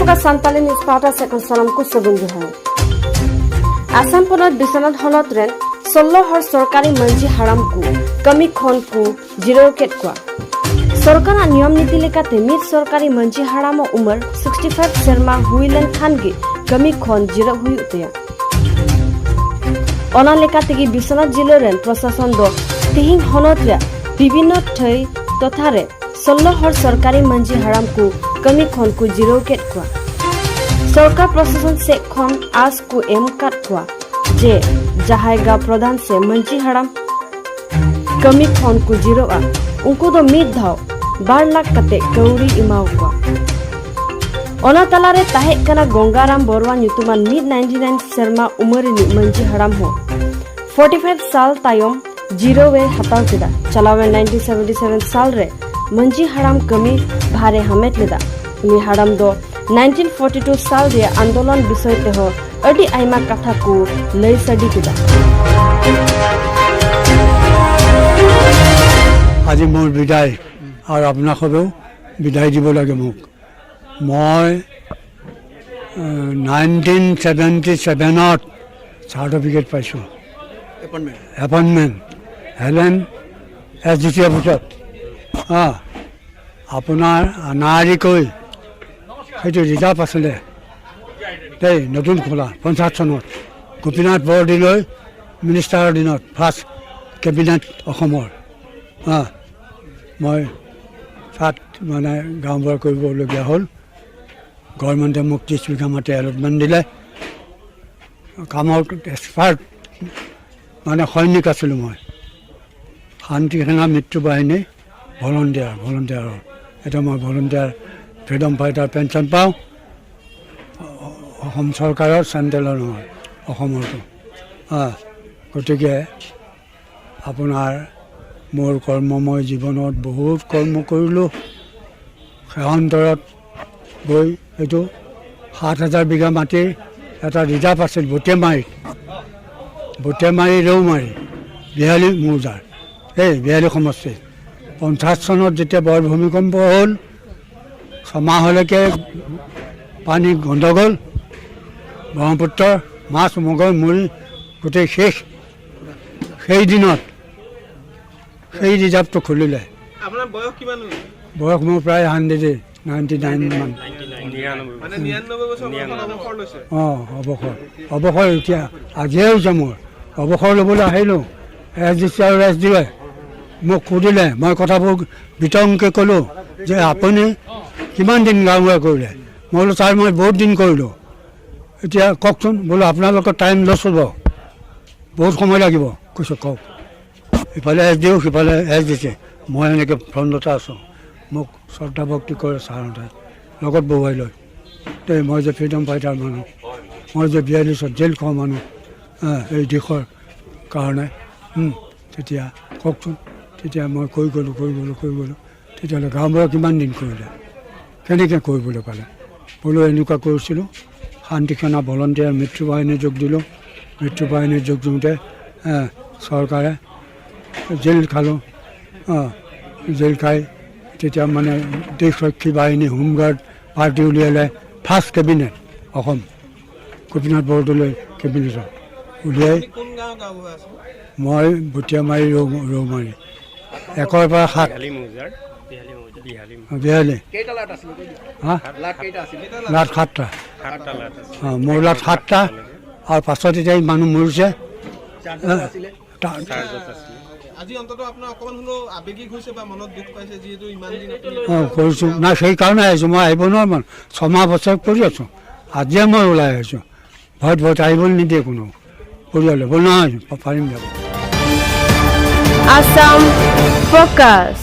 Foka Santali Nispata Second Salam Kusubunduhan. Assam Ponat Biswanat Honot Ren, Solo Hor Sarkari मा.ญᱷি Haram Ku, Kami Khon Ku, Jiro Ket Kwa. Sarkara Niyam Niti Lekate Mid Sarkari मा.ญᱷি Haram o Umer 65 Serma Huilen Khange, Kami Khon Jiro Huyutea. Ona Lekategi Biswanat Jiloren, Prosason Do, Tehing Honotria, Bibino Thai, Tothare, Solo Hor Sarkari मा.ญᱷি Haram Ku, Kami Khon Ku Jiro Ket Kwa. Sarkar Prosason Se Khon As Ku Em Kat Kwa. जे जहाय गा प्रधान से मा.ญᱷি हाराम कमी खन को जिरोआ उनको दो मिद धाव 12 लाख कते कौड़ी इमाव को ओना तलारे ताहे कना गंगाराम बरुआ nyutuman mid 99 शर्मा उमरनि मा.ญᱷि हाराम हो 45 साल तायम जीरो वे हताव केदा चलावे 1977 साल रे मा.ญᱷি हाराम कमी भारे हमेट लेदा उनी हाराम दो 1942 साल रे आंदोलन विषय ते हो अडी आइमा कथा को लई सडी केदा আজি মোৰ বিদায় আৰু আপোনাক সবেও বিদায় দিব লাগে মোক মই 1977 ত সাৰ্টিফিকেট পাইছো এপইন্টমেন্ট হেলেন এসডিসি অফিচত আপোনাৰ আনাৰিকৈ সেইটো ৰিজাৰ্ভ আছিলে এই নতুন খোলা 50 চনত গোপীনাথ বৰদিলৈ মিনিষ্টাৰৰ দিনত ফাৰ্ষ্ট কেবিনেট অসমৰ মই তাত মানে গাঁওবুঢ়া কৰিবলগীয়া হ'ল গভৰ্ণমেণ্টে মোক 30 বিঘা মাটি এলটমেণ্ট দিলে কামৰ এক্সপাৰ্ট মানে সৈনিক আছিলোঁ মই শান্তি সেনা মৃত্যু বাহিনী ভলণ্টিয়াৰ এটা মই ভলণ্টিয়াৰ ফ্ৰীডম ফাইটাৰ পেঞ্চন পাওঁ অসম চৰকাৰৰ চেণ্ট্ৰেলৰ নহয় অসমৰটো গতিকে আপোনাৰ মোৰ কৰ্মময় জীৱনত বহুত কৰ্ম কৰিলোঁ সেহন্তৰত গৈ এইটো 7000 বিঘা মাটিৰ এটা ৰিজাৰ্ভ আছিল বুটেমাৰি ৰৌমাৰি বিহালী মৌজাৰ এই বিহালী সমষ্টি 50 চনত যেতিয়া বৰ ভূমিকম্প হ'ল ছমাহলৈকে পানী গণ্ডগোল ব্ৰহ্মপুত্ৰ মাছ মগৰ মৰি গোটেই শেষ সেই দিনত সেই ৰিজাৰ্ভটো খুলিলে আপোনাৰ বয়স কিমান বয়স মোৰ প্ৰায় 199 মান মানে 99 বছৰ অৱসৰ লৈছে অৱসৰ এতিয়া আজিয়ে হৈছে মোৰ অৱসৰ ল'বলৈ আহিলোঁ এসডিসি আৰু এসডিৱে মোক সুধিলে মই কথাবোৰ বিতংকে ক'লোঁ যে আপুনি কিমান দিন গাঁওবুঢ়া কৰিলে মই বোলো ছাৰ মই বহুত দিন কৰিলোঁ এতিয়া কওকচোন বোলো আপোনালোকৰ টাইম লছ হ'ব বহুত সময় লাগিব কৈছোঁ কওক ইফালে এসডিও সিফালে এসডিসি মই এনেকৈ ফ্ৰণ্টতে আছোঁ মোক শ্ৰদ্ধা ভক্তি কৰে ছাৰহঁতে লগত বহুৱাই লয় তে মই যে ফ্ৰীডম ফাইটাৰ মানুহ মই যে 42 জেল খোৱা মানুহ এই দিশৰ কাৰণে তেতিয়া কওকচোন তেতিয়া মই কৈ গ'লোঁ তেতিয়াহ'লে গাঁওবুঢ়া কিমান দিন কৰিলে কেনেকৈ কৰিবলৈ পালে বোলো এনেকুৱা কৰিছিলোঁ শান্তি সেনা ভলণ্টিয়াৰ মৃত্যু বাহিনী যোগ দিলোঁ মৃত্যু বাহিনী যোগ দিওঁতে চৰকাৰে জেল খালোঁ জেল খাই তেতিয়া মানে দেশৰক্ষী বাহিনী হোমগাৰ্ড পাৰ্টি উলিয়ালে ফাৰ্ষ্ট কেবিনেট অসম গোপীনাথ বৰদলৈ কেবিনেটত উলিয়াই মই বুটিয়ামাৰি ৰৌমাৰি 1 পৰা 7 বিহালী লাট 7টা মোৰ লাট 7টা আৰু পাছত এতিয়া মানুহ মৰিছে আজি অন্তত আপোনাৰ অকমান হলো আবেগিক হৈছে বা মনত দুখ পাইছে যেহেতু ইমান দিন আপুনি কৰিছো না সেই কাৰণে আহিছো মই আহিব নোৱাৰো 6 মাহ বছৰ কৰি আছো আজিয়ে মই ওলাই আহিছো ভয়ত আহিব নিদিয়ে কোনো পৰিয়ালে বল নহয় পাৰিম যাব Assam Focus